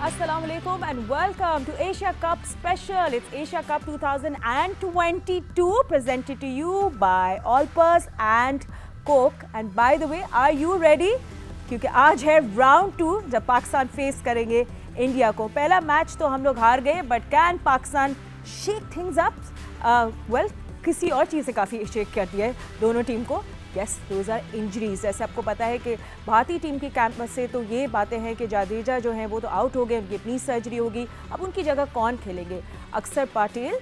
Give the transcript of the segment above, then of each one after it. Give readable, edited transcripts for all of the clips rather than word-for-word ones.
Assalamualaikum and welcome to Asia Cup Special. It's Asia Cup 2022 presented to you by Allpers and Coke. And by the way, are you ready? क्योंकि आज है round 2 जब Pakistan face करेंगे India को. पहला match तो हम लोग हार गए, but can Pakistan shake things up? Well, किसी और चीज़ से काफ़ी शेक कर दिया है दोनों टीम को. Yes, those are injuries. जैसे आपको पता है कि भारतीय टीम की कैंप से तो ये बातें हैं कि जाडेजा जो हैं वो तो आउट हो गए, उनकी नी सर्जरी होगी. अब उनकी जगह कौन खेलेंगे? अक्षर पटेल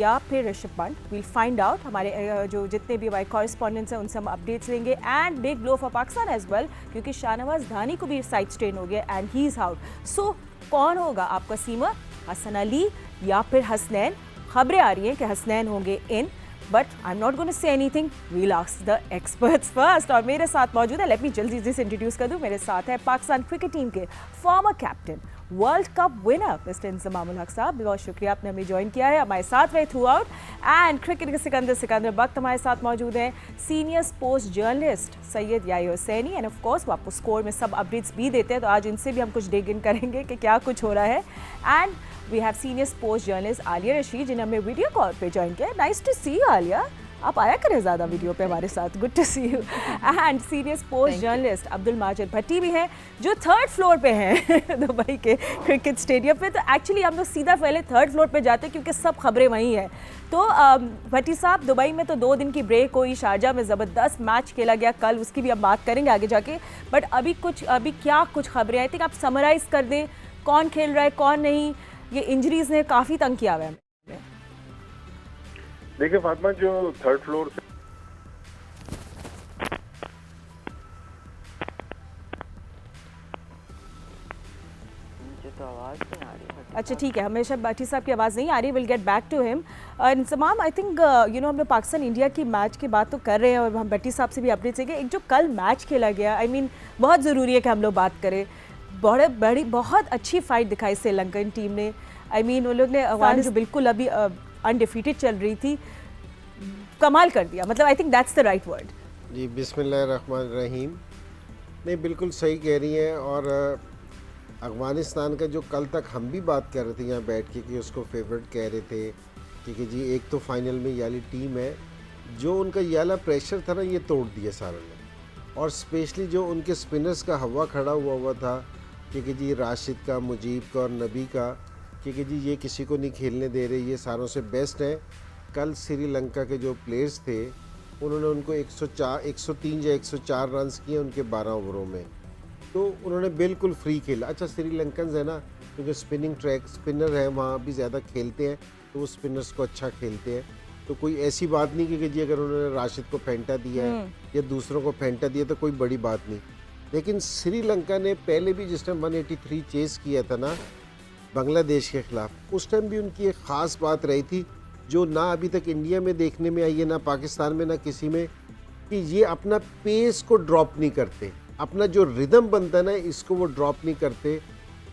या फिर Rishabh Pant? We'll find out. हमारे जो जितने भी हमारे कॉरेस्पॉन्डेंट्स हैं उनसे हम अपडेट्स लेंगे. And big blow for Pakistan as well, क्योंकि शाहनवाज धानी को भी साइड स्ट्रेन हो गया and he is out. So कौन होगा आपका सीमर? हसन अली या फिर हसनैन? खबरें आ रही हैं कि हसनैन होंगे in, but I am not going to say anything. We'll ask the experts first. और मेरे साथ मौजूद है, लेट मी जल्दी से इंट्रोड्यूस कर दूं. मेरे साथ है पाकिस्तान क्रिकेट टीम के former captain, world cup winner mister Inzamam-ul हक साहब. बहुत शुक्रिया, आपने हमें ज्वाइन किया है, हमारे साथ रहे थ्रू आउट. एंड क्रिकेट के सिकंदर वक्त हमारे साथ मौजूद हैं senior sports journalist Syed Yahya Husaini. And of course वो आपको स्कोर में सब अपडेट्स भी देते हैं, तो आज इनसे भी हम कुछ डिग इन करेंगे कि क्या कुछ हो रहा है. And we have senior sports journalist Alia Rashid, जिन्हें हमें वीडियो कॉल पे ज्वाइन किया. Nice to see you Alia, आप आया करें ज़्यादा वीडियो पे हमारे साथ. Good to see you. And senior sports journalist Abdul Majid Bhatti भी हैं, जो थर्ड फ्लोर पे हैं दुबई के क्रिकेट स्टेडियम पे. तो एक्चुअली हम लोग सीधा पहले थर्ड फ्लोर पे जाते हैं क्योंकि सब खबरें वहीं हैं. तो भट्टी साहब, दुबई में तो 2 दिन की ब्रेक हुई, शारजा में ज़बरदस्त मैच खेला गया कल, उसकी भी हम बात करेंगे आगे जाके. बट अभी क्या कुछ खबरें आई थिंक आप समराइज़ कर दें, कौन खेल रहा है कौन नहीं. ये इंजरीज ने काफ़ी तंग किया हुआ है. देखिए फातिमा, जो थर्ड फ्लोर से तो आवाज़ नहीं आ रही. अच्छा ठीक है, हमेशा भट्टी साहब की आवाज़ नहीं आ रही. Will get back to him. Inzamam, I think you know हम लोग पाकिस्तान इंडिया की मैच की बात तो कर रहे हैं और हम भट्टी साहब से भी अपडेट्स लेंगे. एक जो कल मैच खेला गया, आई मीन बहुत ज़रूरी है कि हम लोग बात करें. बहुत अच्छी फाइट दिखाई श्रीलंकन टीम ने. आई मीन उन लोग ने अफगान जो बिल्कुल अभी अनडिफीटेड चल रही थी, कमाल कर दिया. मतलब I think that's the right word. जी, बिस्मिल्लाहिर्रहमानिर्रहीम. नहीं, बिल्कुल सही कह रही हैं. और अफ़गानिस्तान का जो कल तक हम भी बात कर रहे थे यहाँ बैठ के कि उसको फेवरेट कह रहे थे, क्योंकि जी एक तो फाइनल में ये वाली टीम है, जो उनका ये वाला प्रेशर था ना, ये तोड़ दिया सारों ने. और स्पेशली जो उनके स्पिनर्स का हवा खड़ा हुआ था, क्योंकि जी राशिद का, मुजीब का और नबी का, क्योंकि जी ये किसी को नहीं खेलने दे रहे, ये सारों से बेस्ट है. कल श्रीलंका के जो प्लेयर्स थे, उन्होंने उनको 103 या 104 रन्स किए उनके 12 ओवरों में. तो उन्होंने बिल्कुल फ्री खेला. अच्छा, श्रीलंकन है ना, क्योंकि स्पिनर है वहाँ भी ज़्यादा खेलते हैं, तो वो स्पिनर्स को अच्छा खेलते हैं. तो कोई ऐसी बात नहीं कि जी अगर उन्होंने राशिद को फेंटा दिया है या दूसरों को फेंटा दिया तो कोई बड़ी बात नहीं. लेकिन श्रीलंका ने पहले भी जिस टाइम 183 चेस किया था ना बांग्लादेश के ख़िलाफ़, उस टाइम भी उनकी एक ख़ास बात रही थी, जो ना अभी तक इंडिया में देखने में आई है, ना पाकिस्तान में, ना किसी में, कि ये अपना पेस को ड्रॉप नहीं करते. अपना जो रिदम बनता है ना, इसको वो ड्रॉप नहीं करते.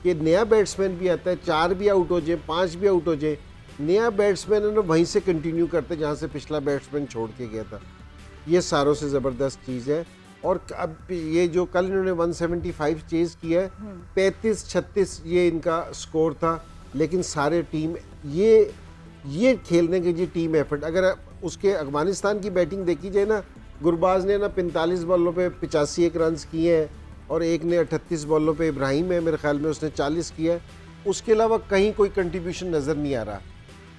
कि नया बैट्समैन भी आता है, 4 भी आउट हो जाए, 5 भी आउट हो जाए, नया बैट्समैन है ना वहीं से कंटिन्यू करते जहाँ से पिछला बैट्समैन छोड़ के गया था. ये सारों से ज़बरदस्त चीज़ है. और अब ये जो कल इन्होंने 175 चेज़ किया है, 35-36 ये इनका स्कोर था. लेकिन सारे टीम ये खेलने के जी टीम एफर्ट. अगर उसके अफगानिस्तान की बैटिंग देखी जाए ना, गुरबाज ने ना 45 बॉलों पे 85 रन किए हैं, और एक ने 38 बॉलों पे, इब्राहिम है मेरे ख्याल में, उसने 40 किया है. उसके अलावा कहीं कोई कंट्रीब्यूशन नज़र नहीं आ रहा.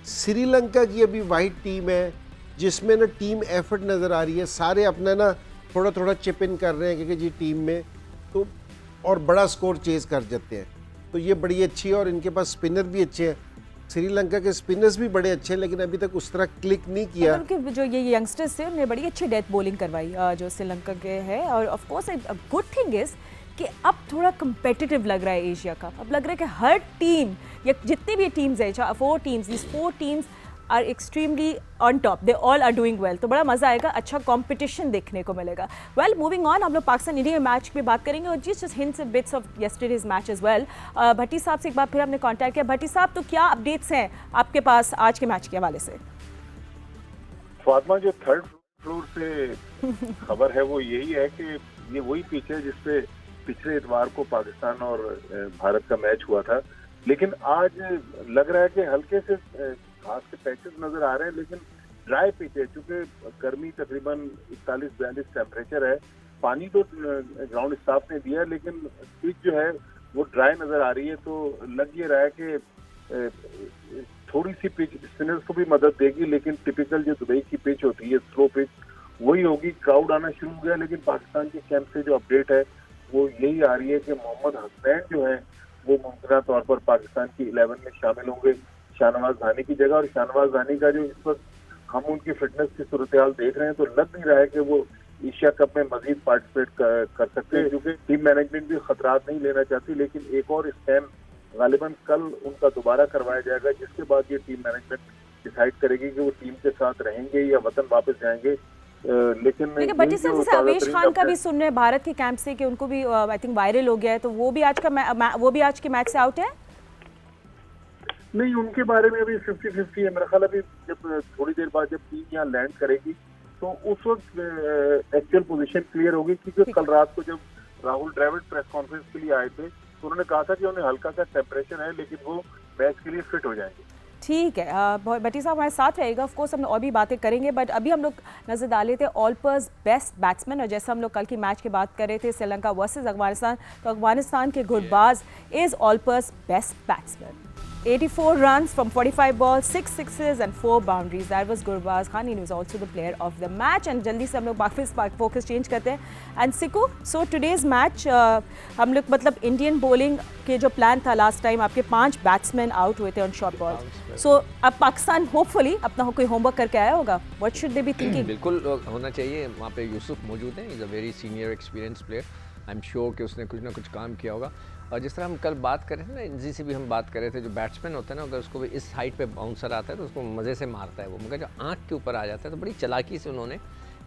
श्रीलंका की अभी वाइट टीम है जिसमें ना टीम एफर्ट नज़र आ रही है. सारे अपना ना थोड़ा चिप इन कर रहे हैं क्योंकि जी टीम में तो, और बड़ा स्कोर चेज़ कर जाते हैं. तो ये बड़ी अच्छी है. और इनके पास स्पिनर भी अच्छे हैं. श्रीलंका के स्पिनर्स भी बड़े अच्छे हैं, लेकिन अभी तक उस तरह क्लिक नहीं किया. उनके जो ये यंगस्टर्स थे उन्होंने बड़ी अच्छी डेथ बॉलिंग करवाई जो श्रीलंका के है. और of course good thing is कि अब थोड़ा competitive लग रहा है एशिया कप. अब लग रहा है कि हर टीम या जितनी भी टीम्स है, 4 teams, these 4 teams are extremely on top. They all are doing well. तो बड़ा मज़ा आएगा, अच्छा कंपटीशन देखने को मिलेगा. वेल, मूविंग ऑन, हम लोग पाकिस्तान इंडिया मैच की बात करेंगे और just hints and bits of yesterday's match as well. Bhatti साहब से एक बार फिर हमने कॉन्टैक्ट किया. भट्टी साहब, तो क्या अपडेट्स हैं आपके पास आज के मैच के हवाले से? फातिमा, जो थर्ड फ्लोर से खबर है वो यही है कि ये वही पिच है जिसपे पिछले इतवार को पाकिस्तान और भारत का मैच हुआ था, लेकिन आज लग रहा है कि हल्के से घास के पैचेस नजर आ रहे हैं, लेकिन ड्राई पिच है। चूंकि गर्मी तकरीबन 41-42 टेम्परेचर है, पानी तो ग्राउंड स्टाफ ने दिया है, लेकिन पिच जो है वो ड्राई नजर आ रही है। तो लग ये रहा है कि थोड़ी सी पिच स्पिनर्स को भी मदद देगी, लेकिन टिपिकल जो दुबई की पिच होती है, स्लो पिच, वही होगी। क्राउड आना शुरू हो गया, लेकिन पाकिस्तान के कैंप से जो अपडेट है वो यही आ रही है कि मोहम्मद हसनैन जो है वो मुमकिन तौर पर पाकिस्तान की 11 में शामिल होंगे शाहनवाज धानी की जगह। और शाहनवाज धानी का जो इस वक्त हम उनकी फिटनेस की सूरत हाल देख रहे हैं, तो लग नहीं रहा है कि वो एशिया कप में मजीद पार्टिसिपेट कर सकते हैं, क्योंकि टीम मैनेजमेंट भी खतरात नहीं लेना चाहती। लेकिन एक और स्कैम गालिबन कल उनका दोबारा करवाया जाएगा, जिसके बाद ये टीम मैनेजमेंट डिसाइड करेगी कि वो टीम के साथ रहेंगे या वतन वापस जाएंगे। लेकिन बटी सर, जैसे अवेश खान का भी सुन रहे हैं भारत के कैंप से कि उनको भी आई थिंक वायरल हो गया है, तो वो भी आज के मैच से आउट है? नहीं, उनके बारे में अभी 50-50 है मेरा ख्याल। अभी जब थोड़ी देर बाद जब टीम यहाँ लैंड करेगी तो उस वक्त एक्चुअल पोजीशन क्लियर होगी, क्योंकि कल रात को जब राहुल द्रविड़ प्रेस कॉन्फ्रेंस के लिए आए थे तो उन्होंने कहा था कि उन्हें हल्का सा टेम्परेचर है, लेकिन वो मैच के लिए फिट हो जाएंगे। ठीक है, बटी साहब हमारे साथ रहेगा, ऑफ कोर्स हम और भी बातें करेंगे, बट अभी हम लोग नजर डाले थे ऑलपर्स बेस्ट बैट्समैन। और जैसे हम लोग कल की मैच की बात कर रहे थे श्रीलंका वर्सेस अफगानिस्तान, तो अफगानिस्तान के Gurbaz is Olpers best batsman. 84 runs from 45 balls, 6 sixes and 4 boundaries. That was Gurbaz Khan. He was also the player of the match. And जल्दी से हम लोग वापस फोकस चेंज करते हैं. And Siku, so today's match हम लोग मतलब इंडियन बॉलिंग के जो प्लान था लास्ट टाइम, आपके 5 बैट्समैन आउट हुए थे ऑन शॉर्ट बॉल. सो अब पाकिस्तान होपफुली अपना कोई होमवर्क करके आया होगा. What should they be thinking? बिल्कुल होना चाहिए. वहाँ पे यूसुफ मौजूद हैं. He's a very senior experienced player. I'm sure कि उसने कुछ ना कुछ काम किया होगा. और जिस तरह हम कल बात कर रहे थे ना, इनजी से भी हम बात कर रहे थे, जो बैट्समैन होता है ना, अगर उसको भी इस हाइट पे बाउंसर आता है तो उसको मज़े से मारता है वो, मगर जो आँख के ऊपर आ जाता है तो बड़ी चालाकी से उन्होंने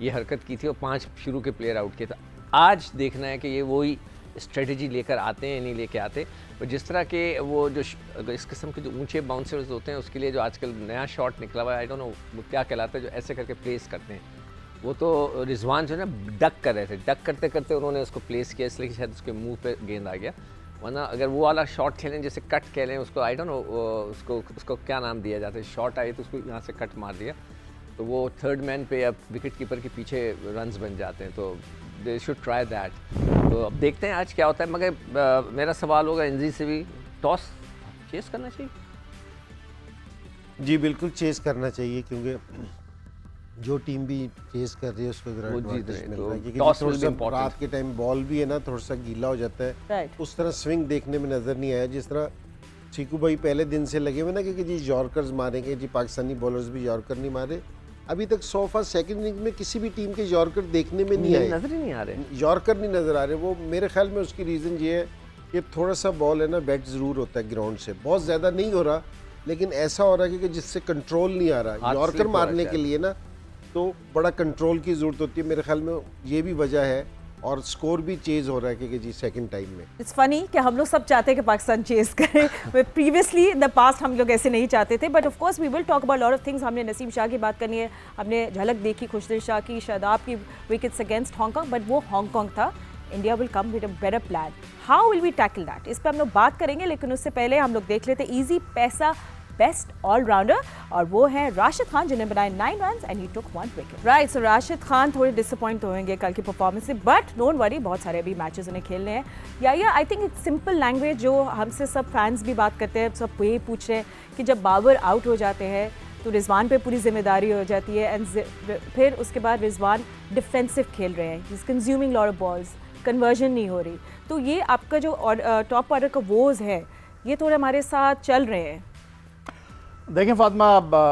ये हरकत की थी और 5 शुरू के प्लेयर आउट किए थे. आज देखना है कि ये वही स्ट्रेटजी लेकर आते हैं नहीं लेके आते. और जिस तरह के वो जो इस किस्म के जो ऊंचे बाउंसर्स होते हैं उसके लिए जो आजकल नया शॉट निकला हुआ है, आई डोंट नो वो क्या कहलाता है, जो ऐसे करके प्लेस करते हैं, वो तो रिजवान जो है ना डक कर रहे थे, डक करते करते उन्होंने उसको प्लेस किया, इसलिए शायद उसके मुंह पे गेंद आ गया. वरना अगर वो वाला शॉट खेलें जैसे कट खेलें उसको, आई डोंट नो उसको क्या नाम दिया जाता है, शॉट आई तो उसको यहाँ से कट मार दिया तो वो थर्ड मैन पे अब विकेट कीपर के पीछे रन्स बन जाते हैं. तो दे शुड ट्राई दैट. तो अब देखते हैं आज क्या होता है. मगर मेरा सवाल होगा एनजी से भी, टॉस चेस करना चाहिए? जी बिल्कुल चेस करना चाहिए, क्योंकि जो टीम भी चेस कर रही है उसको एडवांटेज मिल रहा है, क्योंकि थोड़ा सा रात के टाइम बॉल भी है ना, थोड़ा सा गीला हो जाता है. उस तरह स्विंग देखने में नज़र नहीं आया जिस तरह चीकू भाई पहले दिन से लगे हुए ना कि जी यॉर्कर्स मारेंगे, जी पाकिस्तानी बॉलर्स भी यॉर्कर नहीं मारे. अभी तक सोफा सेकंड इनिंग में किसी भी टीम के यॉर्कर देखने में नहीं आए, नजर ही नहीं आ रहे, यॉर्कर नहीं नज़र आ रहे. वो मेरे ख्याल में उसकी रीज़न ये है कि थोड़ा सा बॉल है ना बेट ज़रूर होता है ग्राउंड से, बहुत ज़्यादा नहीं हो रहा, लेकिन ऐसा हो रहा है कि जिससे कंट्रोल नहीं आ रहा. यॉर्कर मारने के लिए ना तो बड़ा कंट्रोल की ज़रूरत होती है. मेरे ख्याल में ये भी वजह है, और स्कोर भी चेज हो रहा है कि जी सेकंड टाइम में. इट्स फनी कि हम लोग सब चाहते हैं कि पाकिस्तान चेस करे. प्रीवियसली इन द पास्ट हम लोग ऐसे नहीं चाहते थे, but of course we will talk about lot of things. हमने नसीम शाह की बात करनी है, हमने झलक देखी खुशदिल शाह की, शादाब की विकेट्स अगेंस्ट हांगकॉन्ग, बट वो हांगकॉन्ग था. India will come with a better plan. How will we tackle that, इस पर हम लोग बात करेंगे. लेकिन उससे पहले हम लोग देख लेते इजी पैसा बेस्ट ऑलराउंडर, और वो है राशिद खान, जिन्हें बनाए 9 runs and he took 1 wicket. Right, so Rashid Khan थोड़े डिसअपॉइंट होंगे कल की परफॉर्मेंस से, बट डोंट वरी, बहुत सारे अभी मैचेस उन्हें खेलने हैं. या I think it's simple language जो हमसे सब फैंस भी बात करते हैं, सब ये पूछ रहे हैं कि जब बाबर आउट हो जाते हैं तो रिजवान पे पूरी जिम्मेदारी हो जाती है, एंड फिर उसके बाद रिजवान डिफेंसिव खेल रहे हैं, he is consuming lot of balls, conversion नहीं हो रही. तो ये आपका जो टॉप ऑर्डर का वोज है, ये थोड़े हमारे साथ चल रहे हैं. देखें फातिमा,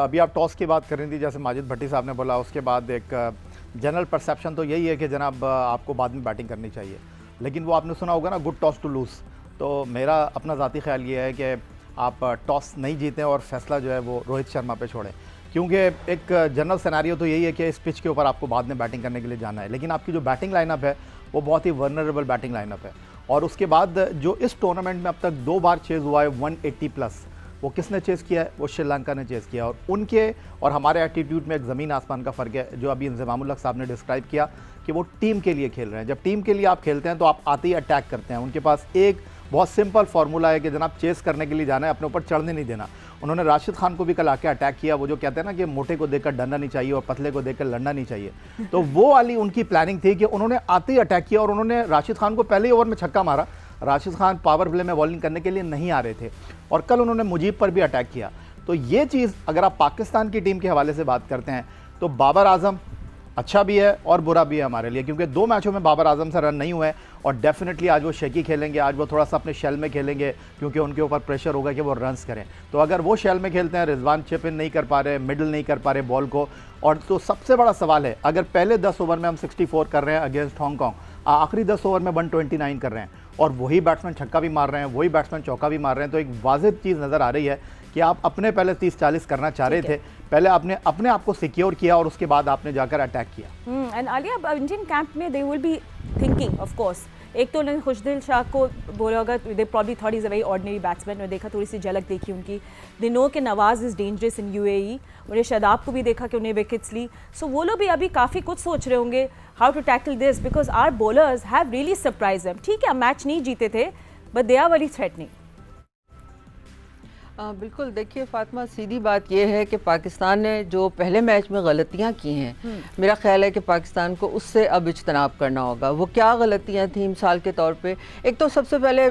अभी आप टॉस की बात कर रही थी, जैसे माजिद भट्टी साहब ने बोला, उसके बाद एक जनरल परसेप्शन तो यही है कि जनाब आपको बाद में बैटिंग करनी चाहिए, लेकिन वो आपने सुना होगा ना, गुड टॉस टू लूज़. तो मेरा अपना ज़ाती ख्याल ये है कि आप टॉस नहीं जीतें और फैसला जो है वो रोहित शर्मा पे छोड़ें, क्योंकि एक जनरल सिनेरियो तो यही है कि इस पिच के ऊपर आपको बाद में बैटिंग करने के लिए जाना है, लेकिन आपकी जो बैटिंग लाइनअप है वो बहुत ही वर्नरेबल बैटिंग लाइनअप है. और उसके बाद जो इस टूर्नामेंट में अब तक 2 बार चेज़ हुआ है 180+, वो किसने चेस किया है? वो श्रीलंका ने चेस किया। और उनके और हमारे एटीट्यूड में एक ज़मीन आसमान का फ़र्क है, जो अभी इंज़मामुल हक साहब ने डिस्क्राइब किया कि वो टीम के लिए खेल रहे हैं। जब टीम के लिए आप खेलते हैं तो आप आते ही अटैक करते हैं। उनके पास एक बहुत सिंपल फार्मूला है कि जनाब चेस करने के लिए जाना है, अपने ऊपर चढ़ने नहीं देना। उन्होंने राशिद खान को भी कल आके अटैक किया। वो जो कहते हैं ना कि मोटे को देखकर डरना नहीं चाहिए और पतले को देखकर लड़ना नहीं चाहिए, तो वो वाली उनकी प्लानिंग थी कि उन्होंने आते ही अटैक किया और उन्होंने राशिद खान को पहले ही ओवर में छक्का मारा। राशिद खान पावर प्ले में बॉलिंग करने के लिए नहीं आ रहे थे और कल उन्होंने मुजीब पर भी अटैक किया। तो ये चीज़ अगर आप पाकिस्तान की टीम के हवाले से बात करते हैं तो बाबर आजम अच्छा भी है और बुरा भी है हमारे लिए, क्योंकि 2 मैचों में बाबर आजम से रन नहीं हुए और डेफिनेटली आज वो शेकी खेलेंगे, आज वो थोड़ा सा अपने शेल में खेलेंगे क्योंकि उनके ऊपर प्रेशर होगा कि वो रन्स करें। तो अगर वो शेल में खेलते हैं, रिजवान चिप इन नहीं कर पा रहे, मिडल नहीं कर पा रहे बॉल को, और तो सबसे बड़ा सवाल है अगर पहले 10 ओवर में हम 64 कर रहे हैं अगेंस्ट हांगकॉन्ग, आखिरी 10 ओवर में 129 कर रहे हैं और वही बैट्समैन छक्का भी मार रहे हैं, वही बैट्समैन चौका भी मार रहे हैं, तो एक वाजिब चीज़ नज़र आ रही है कि आप अपने पहले 30-40 करना चाह रहे थे, पहले आपने अपने आप को सिक्योर किया और उसके बाद आपने जाकर अटैक किया। एंड आलिया, इंडियन कैंप में they will be thinking of course, एक तो उन्होंने खुशदिल शाह को बोला होगा, they probably thought is a very ordinary batsman. मैंने देखा, थोड़ी सी झलक देखी उनकी, दे नो कि Nawaz is dangerous in UAE। उन्हें शादाब को भी देखा कि उन्हें विकेट्स ली। सो वो लोग भी अभी काफ़ी कुछ सोच रहे होंगे how to tackle this, because our bowlers have really surprise them. ठीक है, मैच नहीं जीते थे but they are very threatening. बिल्कुल, देखिए फातिमा, सीधी बात यह है कि पाकिस्तान ने जो पहले मैच में गलतियां की हैं, मेरा ख्याल है कि पाकिस्तान को उससे अब इज्तनाब करना होगा। वो क्या गलतियां थी मिसाल के तौर पे? एक तो सबसे पहले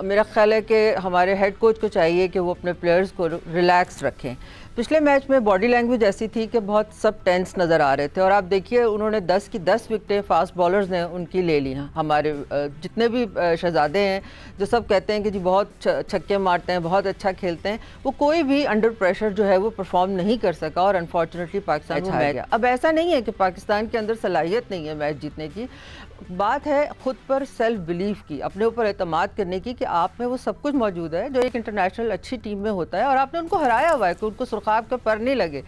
मेरा ख्याल है कि हमारे हेड कोच को चाहिए कि वो अपने प्लेयर्स को रिलैक्स रखें। पिछले मैच में बॉडी लैंग्वेज ऐसी थी कि बहुत सब टेंस नज़र आ रहे थे और आप देखिए उन्होंने 10 की 10 विकेटें फास्ट बॉलर्स ने उनकी ले ली हैं। हमारे जितने भी शहजादे हैं जो सब कहते हैं कि जी बहुत छक्के मारते हैं, बहुत अच्छा खेलते हैं, वो कोई भी अंडर प्रेशर जो है वो परफॉर्म नहीं कर सका और अनफॉर्चुनेटली पाकिस्तान वो मैच गया। अब ऐसा नहीं है कि पाकिस्तान के अंदर सलाहियत नहीं है मैच जीतने की, बात है खुद पर सेल्फ बिलीफ की, अपने ऊपर एतमाद करने की कि आप में वो सब कुछ मौजूद है जो एक इंटरनेशनल अच्छी टीम में होता है और आपने उनको हराया हुआ है कि उनको सुरखाब के पर नहीं लगे।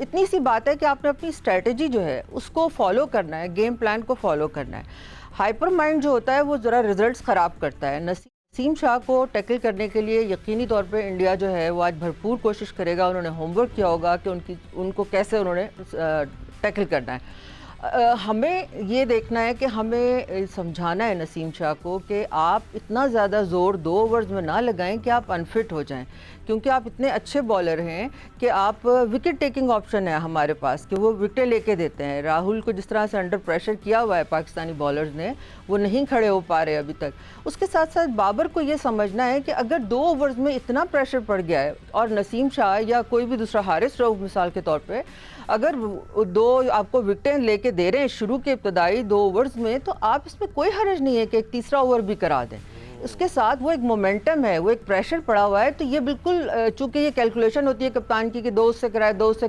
इतनी सी बात है कि आपने अपनी स्ट्रेटजी जो है उसको फॉलो करना है, गेम प्लान को फॉलो करना है। हाइपर माइंड जो होता है वो ज़रा रिजल्ट्स ख़राब करता है। नसीम शाह को टैकल करने के लिए यकीनी तौर पे इंडिया जो है वो आज भरपूर कोशिश करेगा। उन्होंने होमवर्क किया होगा कि उनको कैसे उन्होंने टैकल करना है। हमें ये देखना है कि हमें समझाना है नसीम शाह को कि आप इतना ज़्यादा ज़ोर 2 ओवर्स में ना लगाएं कि आप अनफिट हो जाएं, क्योंकि आप इतने अच्छे बॉलर हैं कि आप विकेट टेकिंग ऑप्शन है हमारे पास कि वो विकेटें लेके देते हैं। राहुल को जिस तरह से अंडर प्रेशर किया हुआ है पाकिस्तानी बॉलर्स ने, वो नहीं खड़े हो पा रहे अभी तक। उसके साथ साथ बाबर को ये समझना है कि अगर 2 ओवर्स में इतना प्रेशर पड़ गया है और नसीम शाह या कोई भी दूसरा हारिस रऊफ मिसाल के तौर पर अगर 2 आपको विकेटें लेके दे रहे हैं शुरू के इब्तदाई 2 ओवर्स में, तो आप इसमें कोई हर्ज नहीं है कि एक तीसरा ओवर भी करा दें। उसके साथ वो एक मोमेंटम है, वो एक प्रेशर पड़ा हुआ है, तो ये बिल्कुल चूंकि ये कैलकुलेशन होती है कप्तान की कि 2 से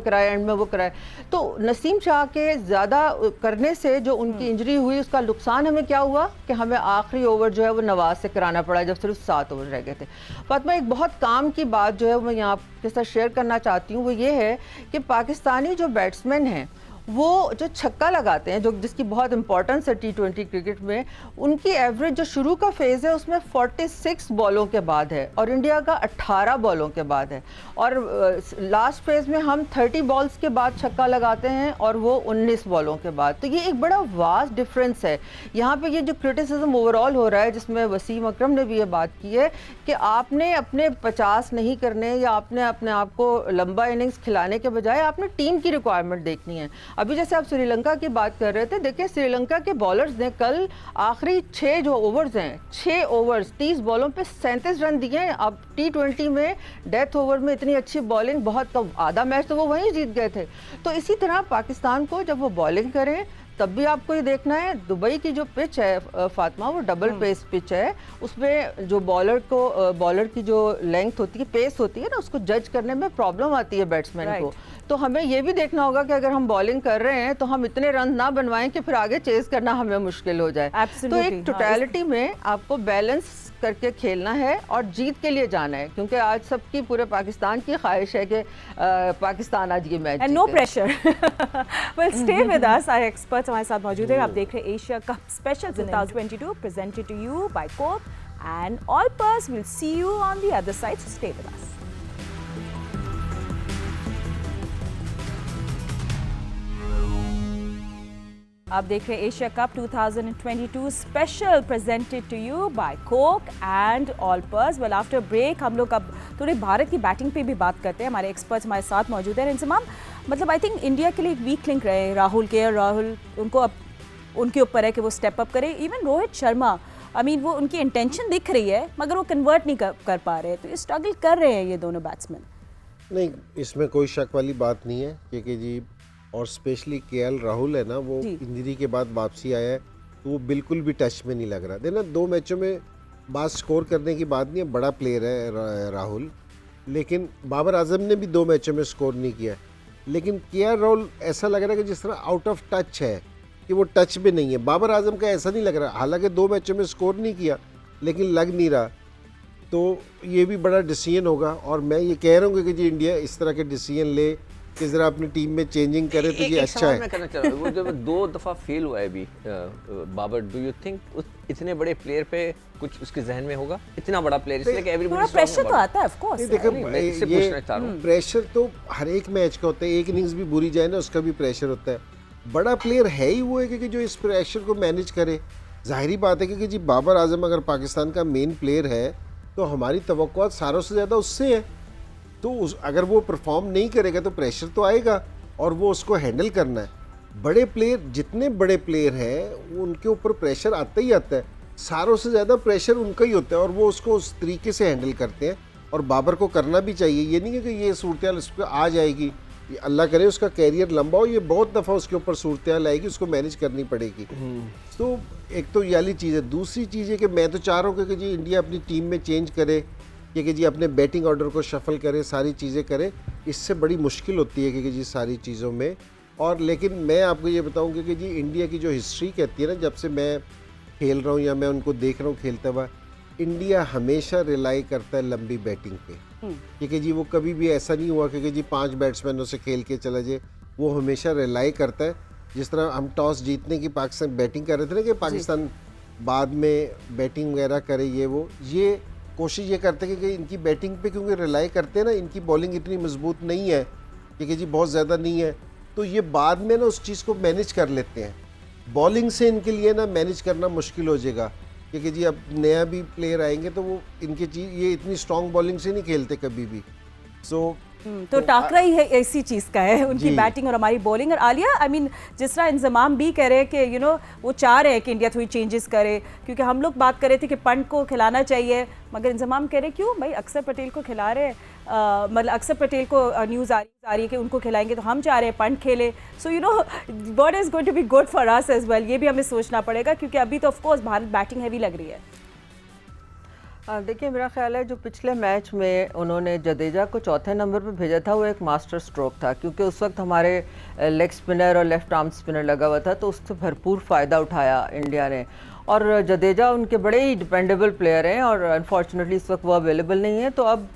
कराए एंड में वो कराए, तो नसीम शाह के ज़्यादा करने से जो उनकी इंजरी हुई उसका नुकसान हमें क्या हुआ कि हमें आखिरी ओवर जो है वो नवाज से कराना पड़ा जब सिर्फ 7 ओवर रह गए थे। फातिमा, एक बहुत काम की बात जो है मैं यहाँ आपके साथ शेयर करना चाहती हूँ, वो ये है कि पाकिस्तानी जो बैट्समैन हैं वो जो छक्का लगाते हैं, जो जिसकी बहुत इंपॉर्टेंस है T20 क्रिकेट में, उनकी एवरेज जो शुरू का फेज़ है उसमें 46 बॉलों के बाद है और इंडिया का 18 बॉलों के बाद है, और लास्ट फेज़ में हम 30 बॉल्स के बाद छक्का लगाते हैं और वो 19 बॉलों के बाद। तो ये एक बड़ा वास्ट डिफरेंस है। यहाँ पे ये जो क्रिटिसिज्म ओवरऑल हो रहा है, जिसमें वसीम अकरम ने भी ये बात की है कि आपने अपने 50 नहीं करने या आपने अपने आप को लंबा इनिंग्स खिलाने के बजाय आपने टीम की रिक्वायरमेंट देखनी है। अभी जैसे आप श्रीलंका की बात कर रहे थे, देखिए श्रीलंका के बॉलर्स ने कल आखिरी 6 जो ओवर्स हैं, 6 ओवर्स 30 बॉलों पे 37 रन दिए हैं। अब T20 में डेथ ओवर में इतनी अच्छी बॉलिंग बहुत कम, आधा मैच तो वो वहीं जीत गए थे। तो इसी तरह पाकिस्तान को जब वो बॉलिंग करें तब भी आपको ये देखना है, दुबई की जो पिच है फातिमा, वो डबल पेस पिच है, उसमें जो बॉलर की जो लेंथ होती है, पेस होती है ना, उसको जज करने में प्रॉब्लम आती है बैट्समैन को। तो हमें ये भी देखना होगा कि अगर हम बॉलिंग कर रहे हैं तो हम इतने रन ना बनवाएं कि फिर आगे चेस करना हमें मुश्किल हो जाए। तो एक टोटलिटी में आपको बैलेंस करके खेलना है और जीत के लिए जाना है, क्योंकि आज सबकी पूरे पाकिस्तान की ख्वाहिश है कि पाकिस्तान आज ये मैच जीते। No pressure. Well, stay with us, our experts हमारे साथ मौजूद हैं। आप देख रहे हैं Asia cup special 2022 presented to you by coke and Olpers. Will see you on the other side, so stay with us. आप देख रहे हैं Asia cup 2022 special presented to you by coke and Olpers. Well after break हम लोग अब थोड़े भारत की batting पे भी बात करते हैं। हमारे एक्सपर्ट्स हमारे साथ मौजूद हैं। इंजमाम, मतलब आई थिंक इंडिया के लिए एक वीक लिंक रहे राहुल, उनको अब उनके ऊपर है कि वो स्टेप अप करें। Even Rohit Sharma, I mean वो उनकी इंटेंशन दिख रही है मगर वो कन्वर्ट नहीं कर पा रहे, तो ये स्ट्रगल कर रहे हैं ये दोनों बैट्समैन। नहीं, इसमें कोई शक वाली बात नहीं है क्योंकि जी और स्पेशली केएल राहुल है ना, वो इंजरी के बाद वापसी आया है तो वो बिल्कुल भी टच में नहीं लग रहा। देखना 2 मैचों में बात स्कोर करने की बात नहीं है, बड़ा प्लेयर है राहुल, लेकिन बाबर आजम ने भी 2 मैचों में स्कोर नहीं किया। लेकिन केएल राहुल ऐसा लग रहा है कि जिस तरह आउट ऑफ टच है, कि वो टच में नहीं है। बाबर आजम का ऐसा नहीं लग रहा, हालांकि 2 मैचों में स्कोर नहीं किया लेकिन लग नहीं रहा। तो ये भी बड़ा डिसीजन होगा और मैं ये कह रहा हूँ कि जी इंडिया इस तरह के डिसीजन ले कि ज़रा अपनी टीम में चेंजिंग करे तो ये अच्छा है। मैं करना चाह रहा हूँ, वो जब 2 दफ़ा फेल हुआ है अभी बाबर, डू यू थिंक इतने बड़े प्लेयर पे कुछ उसके जहन में होगा? इतना बड़ा प्लेयर, इसलिए कि एवरीबॉडी प्रेशर तो आता है ऑफ कोर्स। देखो ये प्रेशर तो हर एक मैच का होता है, एक इनिंग्स भी बुरी जाए ना उसका भी प्रेशर होता है। बड़ा प्लेयर है ही वो है कि जो इस प्रेशर को मैनेज करे। जाहिर बात है कि जी बाबर आजम अगर पाकिस्तान का मेन प्लेयर है तो हमारी तवक्कुआत सारों से ज़्यादा उससे है। तो अगर वो परफॉर्म नहीं करेगा तो प्रेशर तो आएगा और वो उसको हैंडल करना है। बड़े प्लेयर, जितने बड़े प्लेयर हैं उनके ऊपर प्रेशर आता ही आता है, सारों से ज़्यादा प्रेशर उनका ही होता है और वो उसको उस तरीके से हैंडल करते हैं और बाबर को करना भी चाहिए। ये नहीं है कि ये सूरत उस पर आ जाएगी, ये अल्लाह करे उसका कैरियर लंबा हो, ये बहुत दफ़ा उसके ऊपर सूरत आएगी, उसको मैनेज करनी पड़ेगी। तो एक तो ये वाली चीज़ है। दूसरी चीज़ है कि मैं तो चाह रहा हूँ कि जी इंडिया अपनी टीम में चेंज करे, कि जी अपने बैटिंग ऑर्डर को शफल करे, सारी चीज़ें करे। इससे बड़ी मुश्किल होती है कि जी सारी चीज़ों में। और लेकिन मैं आपको ये बताऊँ कि जी इंडिया की जो हिस्ट्री कहती है ना, जब से मैं खेल रहा हूँ या मैं उनको देख रहा हूँ खेलता हुआ, इंडिया हमेशा रिलाई करता है लंबी बैटिंग पे। क्योंकि जी वो कभी भी ऐसा नहीं हुआ कि जी 5 बैट्समैनों से खेल के चला जाए, वो हमेशा रिलाई करता है। जिस तरह हम टॉस जीतने की पाकिस्तान बैटिंग कर रहे थे ना कि पाकिस्तान बाद में बैटिंग वगैरह करे, ये कोशिश ये करते हैं कि इनकी बैटिंग पे क्योंकि रिलाई करते हैं ना, इनकी बॉलिंग इतनी मजबूत नहीं है क्योंकि जी बहुत ज़्यादा नहीं है, तो ये बाद में ना उस चीज़ को मैनेज कर लेते हैं। बॉलिंग से इनके लिए ना मैनेज करना मुश्किल हो जाएगा क्योंकि जी अब नया भी प्लेयर आएंगे तो वो इनकी चीज़ ये इतनी स्ट्रॉन्ग बॉलिंग से नहीं खेलते कभी भी। तो टाकरा ही है ऐसी चीज़ का है उनकी बैटिंग और हमारी बॉलिंग। और आलिया, आई मीन जिस तरह इंजमाम भी कह रहे हैं कि वो चाह रहे हैं कि इंडिया थोड़ी चेंजेस करे, क्योंकि हम लोग बात कर रहे थे कि पंत को खिलाना चाहिए, मगर इंजमाम कह रहे क्यों भाई, अक्षर पटेल को खिला रहे हैं, मतलब अक्षर पटेल को न्यूज़ आ रही है कि उनको खिलाएंगे, तो हम चाह रहे हैं पंत खेले। So what is going to be good for us as well, ये भी हमें सोचना पड़ेगा क्योंकि अभी तो ऑफकोर्स भारत बैटिंग हैवी लग रही है। देखिए, मेरा ख्याल है जो पिछले मैच में उन्होंने जडेजा को 4थे नंबर पर भेजा था वो एक मास्टर स्ट्रोक था, क्योंकि उस वक्त हमारे लेग स्पिनर और लेफ्ट आर्म स्पिनर लगा हुआ था, तो उससे भरपूर फ़ायदा उठाया इंडिया ने। और जडेजा उनके बड़े ही डिपेंडेबल प्लेयर हैं और अनफॉर्चुनेटली इस वक्त वो अवेलेबल नहीं है, तो अब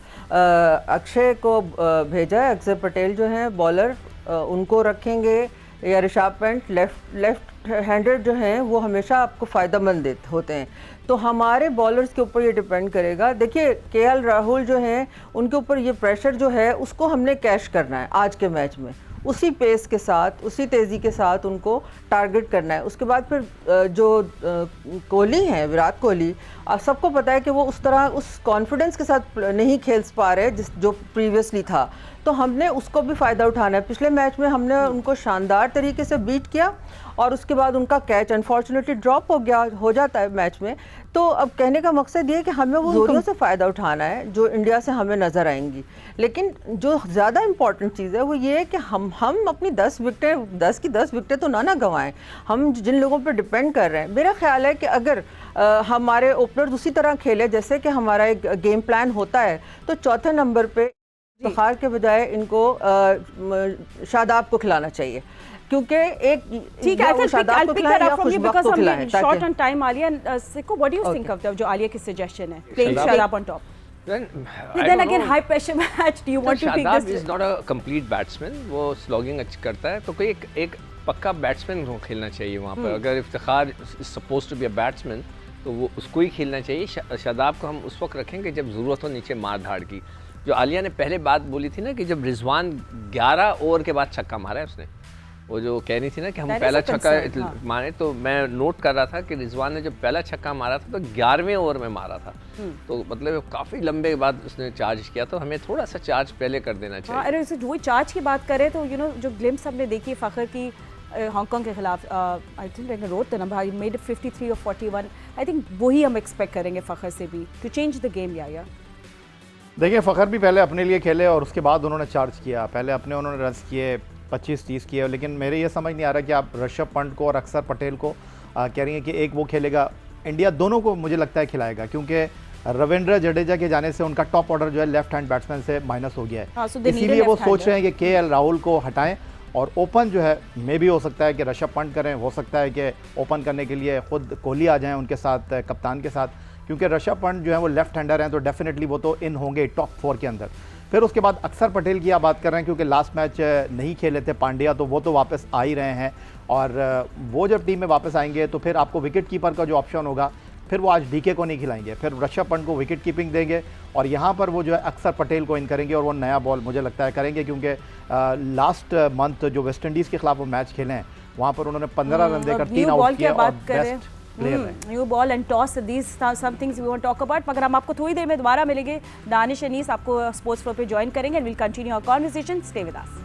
अक्षय को भेजा है। अक्षर पटेल जो हैं बॉलर, उनको रखेंगे या ऋषभ पंत लेफ्ट हैंडेड जो हैं वो हमेशा आपको फ़ायदेमंद होते हैं, तो हमारे बॉलर्स के ऊपर ये डिपेंड करेगा। देखिए, केएल राहुल जो हैं उनके ऊपर ये प्रेशर जो है उसको हमने कैश करना है आज के मैच में, उसी पेस के साथ, उसी तेज़ी के साथ उनको टारगेट करना है। उसके बाद फिर जो कोहली हैं, विराट कोहली, सबको पता है कि वो उस तरह उस कॉन्फिडेंस के साथ नहीं खेल पा रहे जो प्रीवियसली था, तो हमने उसको भी फ़ायदा उठाना है। पिछले मैच में हमने उनको शानदार तरीके से बीट किया और उसके बाद उनका कैच अनफॉर्चुनेटली ड्रॉप हो जाता है मैच में। तो अब कहने का मकसद ये है कि हमें वो जोरियों से फ़ायदा उठाना है जो इंडिया से हमें नज़र आएंगी। लेकिन जो ज़्यादा इंपॉर्टेंट चीज़ है वो ये है कि हम अपनी 10 की 10 विकटें तो ना गंवाएं। हम जिन लोगों पर डिपेंड कर रहे हैं, मेरा ख्याल है कि अगर हमारे ओपनर्स उसी तरह खेले जैसे कि हमारा एक गेम प्लान होता है, तो 4थे नंबर पे इफ्तिखार के बजाय इनको शादाब को खिलाना चाहिए, क्योंकि एक ठीक है, I'll pick that up from you because I'm short on time. Alia, Siko, what do you think of जो आलिया की suggestion है, playing Shadab on top? Then again, high pressure match. Do you want to pick this? Shadab is not a complete batsman. वो slogging अच्छी करता है, तो कोई एक पक्का बैट्समैन को खेलना चाहिए वहाँ पर। अगर Iftikhar suppose to be a batsman तो वो उसको ही खेलना चाहिए। शादाब को हम उस वक्त रखेंगे जब ज़रूरत हो नीचे मार धाड़ की। जो आलिया ने पहले बात बोली थी ना कि जब रिजवान 11 ओवर के बाद छक्का मारा है उसने, वो जो कह रही थी ना कि हम That is पहला a concern, छक्का हाँ। मारे, तो मैं नोट कर रहा था कि रिजवान ने जब पहला छक्का मारा था तो 11वें ओवर में मारा था, तो मतलब काफ़ी लंबे बाद उसने चार्ज किया, तो हमें थोड़ा सा चार्ज पहले कर देना हाँ, चाहिए। अरे वैसे वही चार्ज की बात करें तो जो ग्लिम्स हमने देखी फ़खर की हांगकांग के खिलाफ, I think like road the number he made 53 और 41, आई थिंक वही हम एक्सपेक्ट करेंगे फ़खर से भी टू चेंज द गेम। या देखिए फ़खर भी पहले अपने लिए खेले और उसके बाद उन्होंने चार्ज किया, पहले अपने उन्होंने रन किए 25-30 किए, लेकिन मेरे ये समझ नहीं आ रहा कि आप ऋषभ पंत को और अक्षर पटेल को कह रही हैं कि एक वो खेलेगा, इंडिया दोनों को मुझे लगता है खिलाएगा, क्योंकि रविंद्र जडेजा के जाने से उनका टॉप ऑर्डर जो है लेफ्ट हैंड बैट्समैन से माइनस हो गया हाँ, है, so they need a इसीलिए वो left सोच रहे हैं hander. कि KL राहुल को हटाएं और ओपन जो है मे भी हो सकता है कि ऋषभ पंत करें, हो सकता है कि ओपन करने के लिए खुद कोहली आ जाएं उनके साथ, कप्तान के साथ, क्योंकि ऋषभ पंत जो है वो लेफ्ट हैंडर हैं, तो डेफिनेटली वो तो इन होंगे टॉप 4 के अंदर। फिर उसके बाद अक्षर पटेल की आप बात कर रहे हैं, क्योंकि लास्ट मैच नहीं खेले थे पांड्या, तो वो तो वापस आ ही रहे हैं, और वो जब टीम में वापस आएंगे तो फिर आपको विकेट कीपर का जो ऑप्शन होगा, फिर वो आज DK को नहीं खिलाएंगे, फिर ऋषभ पंत को विकेट कीपिंग देंगे, और यहाँ पर वो जो है अक्षर पटेल को इन करेंगे, और वो नया बॉल मुझे लगता है करेंगे, क्योंकि लास्ट मंथ जो वेस्ट इंडीज़ के खिलाफ वो मैच खेले हैं वहाँ पर उन्होंने 15 रन देकर 3 आउट किए और बेस्ट प्लेयर रहे। New ball and toss, these some things we want talk about, मगर हम आपको थोड़ी देर में दोबारा मिलेंगे। दानिश अनीस आपको स्पोर्ट्स फ्लोर पे ज्वाइन करेंगे and will continue our conversation, stay with us.